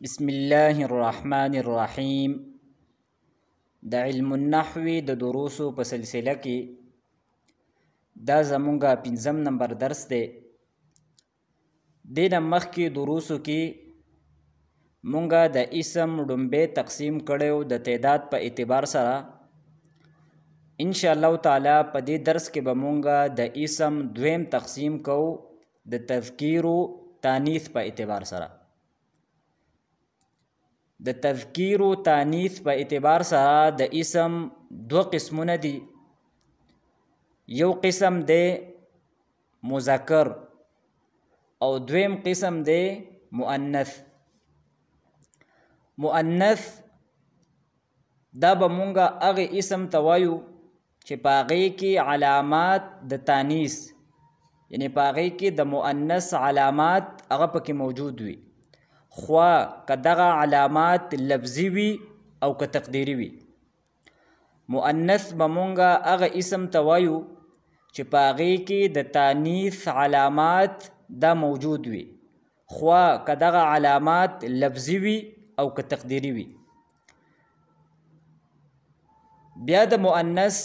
بسم الله الرحمن الرحیم. د علم النحو د دروسو په سلسله کې دا زمونږه 5 نمبر درس دی. دې نه مخکې دروسو کې مونږه د اسم ډومبې تقسیم کړی و د تعداد په اعتبار سره. ان شاء الله تعالی په دې درس کې به مونږه د اسم دویم تقسیم کوو د تذکیر و تانیث په اعتبار سره. د تذکیر و تانیث په اعتبار سره د اسم دو قسمونه دي. یو قسم دی مذکر او دویم قسم دی مؤنث. مؤنث دا به مونږه هغه اسم ته وایو چې په هغې کې علامات د تانیث یعنی په هغې کې د مؤنث علامات هغه پکې موجود وي، خوا که دغه علامات لفظي وي او که تقدیري وي. مؤنث به مونږه هغه اسم ته وایو چې په هغې کې د تانیث علامات دا موجود وي، خوا که دغه علامات لفظي وي او که تقدیري وي. بیا د مؤنث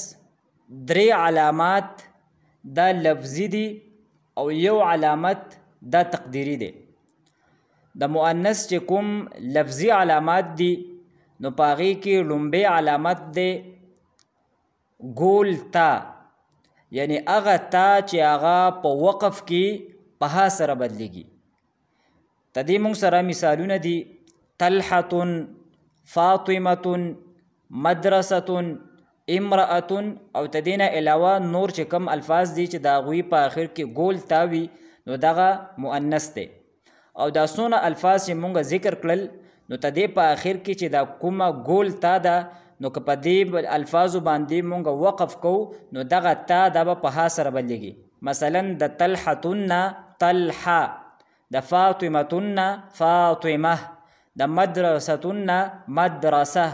3 علامات دا لفظي دي او یو علامت دا تقدیري دی. د مؤنث چې کوم لفظي علامات دي نو په هغې کې لومبی علامت دی ګول تا، یعنی هغه تا چې هغه په وقف کې په ها سره بدلیږي. د دې موږ سره مثالونه دي طلحة، فاطمة، مدرسة، امرأة او د دې نه علاوه نور چې کوم الفاظ دي چې د هغوی په آخر کې ګول تا وي نو دغه مؤنث دی. او دا څونه الفاظ چې مونږ ذکر کړل نو د دې په آخر کې چې دا کومه ګول تا ده نو که په دې الفاظو باندې مونږ وقف کوو نو دغه تا دا به په ها سره بدلیږي. مثلا د طلحة طلحه، د فاطمة فاطمه، د مدرسة مدرسه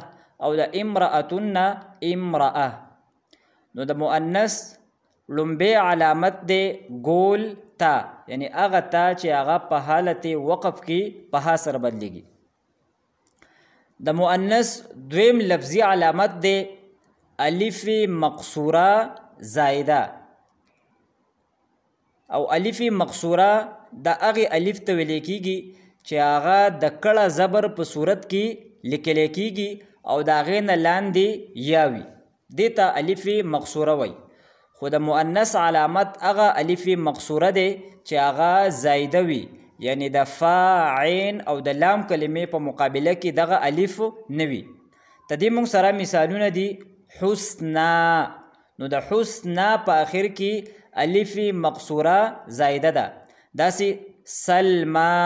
او د امرأة امرأه. نو د مؤنث لومبی علامت دی ګول تا، یعنی هغه تا چې هغه په حالت وقف کې په ها سره بدلیږي. د مؤنث دویم لفظي علامت دی الف مقصوره زائده. او الف مقصوره د هغې الف ته ویل کېږي چې هغه د کړه زبر په صورت کې لیکل کېږي او د هغې نه لاندې یا وي، دې ته الف مقصوره وایي. خو د مؤنث علامت هغه الف مقصوره دی چې هغه زایده وي، یعنی د فا عین او د لام کلمې په مقابله کې دغه الف نه وي. د دې موږ سره مثالونه دي حسنا. نو د حسنا په آخر کې الف مقصوره زایده ده. داسې سلما،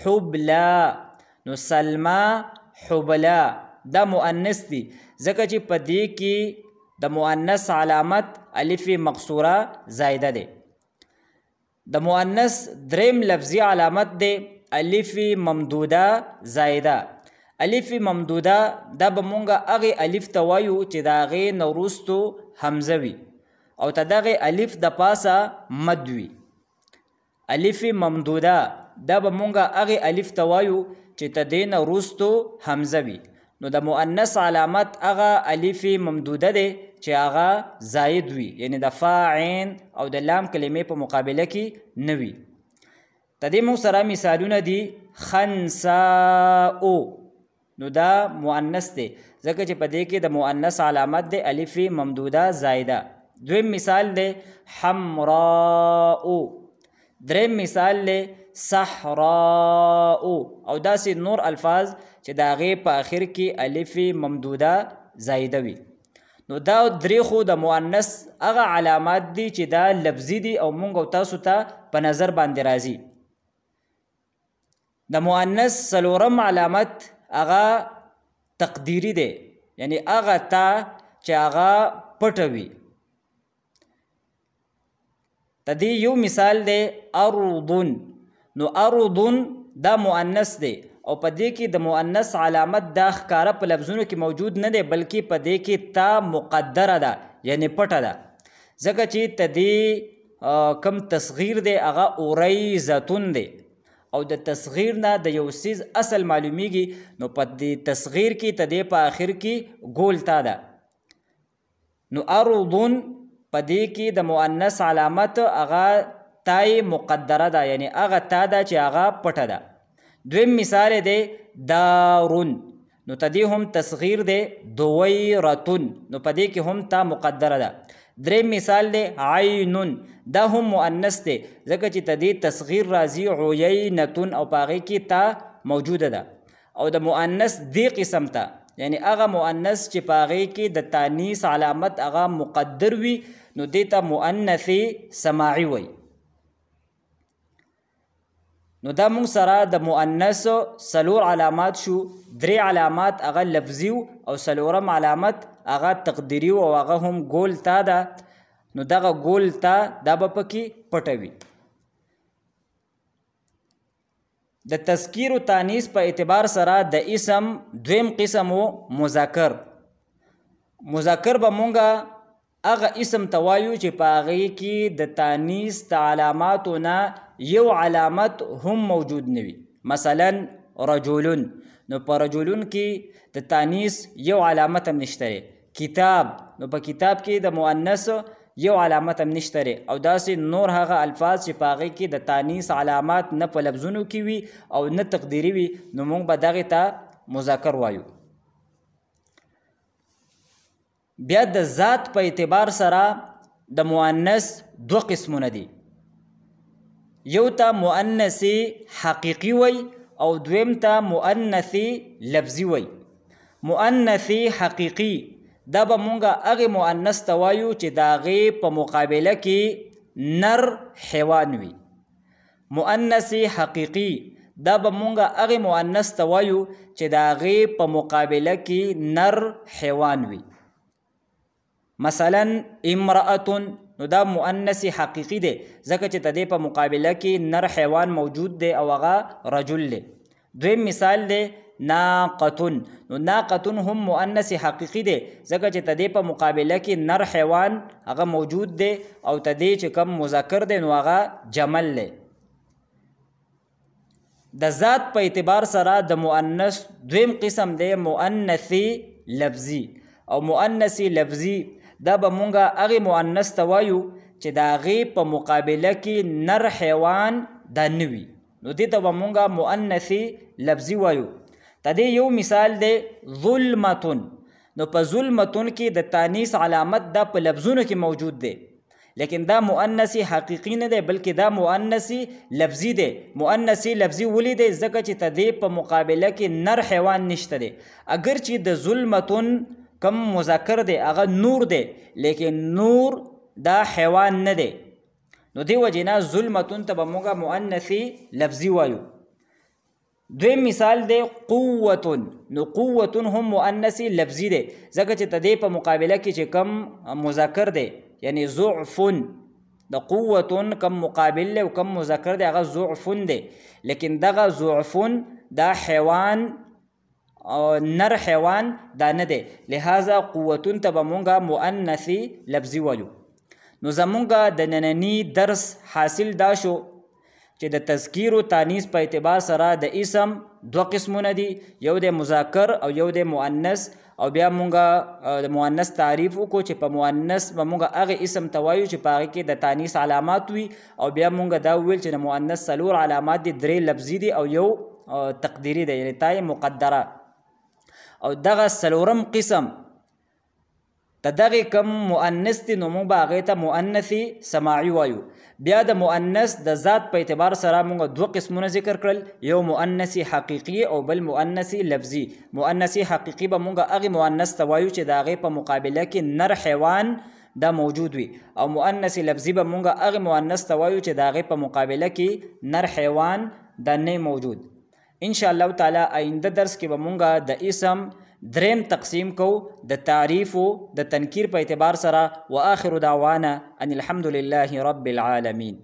حبلا. نو سلما، حبلا دا مؤنث دي ځکه چې په دې کې د مؤنث علامت الف مقصوره زایده دی. د مؤنث دریم لفظي علامت دی الف ممدوده زایده. الف ممدوده دا به مونږه هغې الف ته وایو چې د هغې نه وروستو حمزه وي او ته دغې الف د پاسه مد وي. الف ممدوده دا به مونږه هغې الف ته وایو چې ته دې نه وروستو حمزه وي. نو د مؤنث علامت هغه الف ممدوده دی چې هغه زاید وي، یعنی د فا عین او د لام کلمې په مقابله کې نه وي. د دې موږ سره مثالونه دي خنساء. نو دا مؤنث دی ځکه چې په دې کې د مؤنث علامت دی الف ممدوده زایده. دویم مثال دی حمراء. دریم مثال دی صحراء او داسې نور الفاظ چې د هغې په آخر کې الف ممدوده زایده وي. نو دا درې خو د مؤنث هغه علامات دي چې دا لفظي دي او مونږ او تاسو ته په نظر باندې راځي. د مؤنث څلورم علامت هغه تقدیري دی، یعنی هغه تا چې هغه پټه وي. د دې یو مثال دی ارضن. نو ارضن دا مؤنث دی او په دې کې د مؤنث علامت دا ښکاره په لفظونو کې موجود نه دی بلکې په دې کې تا مقدره ده، یعنی پټه ده، ځکه چې ته دې کم تصغیر دی هغه اوریزتون دی او د تصغیر نه د یو څیز اصل معلومیږي نو په دې تصغیر کې ته دې په آخر کې ګول تا ده. نو ارضون په دې کې د مؤنث علامت هغه تای مقدره ده، یعنی هغه تا ده چې هغه پټه ده. دویم مثال دی دارون، نو ته دې هم تصغیر دی دویرتون، نو په دې کې هم تا مقدره ده. دریم مثال دی عینون، دا هم مؤنث دی ځکه چې ته دې تصغیر راځي عینتون او په هغې کې تا موجوده ده. او د مؤنث دې قسم ته یعنی هغه مؤنث چې په هغې کې د تانیث علامت هغه مقدر وي نو دې ته مؤنث سماعي وایي. نو دا مونږ سره د مؤنث څلور علامات شو، درې علامات هغه لفظي او څلورم علامت هغه تقدیري او هغه هم ګول تا ده. نو دغه ګول تا دا به پکې پټه وي. د تذکیر و تانیث په اعتبار سره د اسم دویم قسم و مذکر. مذکر به مونږه هغه اسم ته وایو چې په هغې کې د تانیث د علاماتو نه یو علامت هم موجود نه وي. مثلا رجلون، نو په رجلون کې د تانیث یو علامت هم نشته دی. کتاب، نو په کتاب کې د مؤنث یو علامت هم نشته دی. او داسې نور هغه الفاظ چې په هغې کې د تانیث علامات نه په لفظونو کې وي او نه تقدیري وي نو موږ به دغې ته مذکر وایو. بیا د ذات په اعتبار سره د مؤنث دو قسمونه دي، یو ته مؤنث حقیقي وی او دویم ته مؤنث لفظي وی. مؤنث حقیقي دا به مونږه هغې مؤنث ته وایو چې د هغې په مقابله کې نر حیوان وي. مؤنث حقیقي دا به مونږه هغې مؤنث ته وایو چې د هغې په مقابله کې نر حیوان وي. مثلا امرأتون، نو دا مؤنث حقیقي دی ځکه چې د دې په مقابله کې نر حیوان موجود دی او هغه رجل دی. دویم مثال دی ناقتون، نو ناقتون هم مؤنث حقیقي دی ځکه چې د دې په مقابله کې نر حیوان هغه موجود دی او د دې چې کوم مذکر دی نو هغه جمل دی. د ذات په اعتبار سره د مؤنث دویم قسم دی مؤنث لفظي. او مؤنث لفظي دا به مونږه هغې مؤنث ته وایو چې د هغې په مقابله کې نر حیوان دا نه وي نو دې ته به مونږه مؤنث لفظي وایو. د دې یو مثال دی ظلمتون، نو په ظلمتون کې د تانیث علامت دا په لفظونو کې موجود دی لیکن دا مؤنث حقیقي نه دی بلکې دا مؤنث لفظي دی. مؤنث لفظي ولې دی ځکه چې د دې په مقابله کې نر حیوان نشته دی. اگر چې د ظلمتون کم مذکر دی هغه نور دی لیکن نور دا حیوان نه دی نو دی وجې نه ظلمتون ته به موږ مؤنث لفظي وایو. دویم مثال دی قوتون، نو قوتون هم مؤنث لفظي دی ځکه چې د دې په مقابله کې چې کم مذکر دی یعنی ضعفون، د قوتون کم مقابل دی او کم مذکر دی هغه ضعفون دی لیکن دغه ضعفون دا حیوان نر حیوان دا نه دی لہذا قوتون ته به مونږه مؤنث لفظي وایو. نو زمونږه د ننني درس حاصل دا شو چې د تذکیر و تانیث په اعتبار سره د اسم دو قسمونه دي، یو د مذکر او یو د مؤنث. او بیا مونږه د مؤنث تعریف وکړو چې په مؤنث به مونږه هغې اسم ته وایو چې په هغې کې د تانیث علامات وي او بیا مونږه دا وویل چې د مؤنث څلور علامات دي، درې لفظي دي او یو تقدیري دی یعنې تای مقدره. او دغه څلورم قسم د دغې کم مؤنث دی نو موږ به هغې ته مؤنث سماعي وایو. بیا د مؤنث د ذات په اعتبار سره موږ دوه قسمونه ذکر کړل، یو مؤنث حقیقي او بل مؤنث لفظي. مؤنث حقیقي به موږ هغې مؤنث ته وایو چې د هغې په مقابله کې نر حیوان دا موجود وي او مؤنث لفظي به موږ هغې مؤنث ته وایو چې د هغې په مقابله کې نر حیوان دا نه موجود. ان شاء الله تعالی آینده درس کې به مونږه د اسم دریم تقسیم کو د تعریف او د تنکیر په اعتبار سره. واخر دعوانا ان الحمد لله رب العالمین.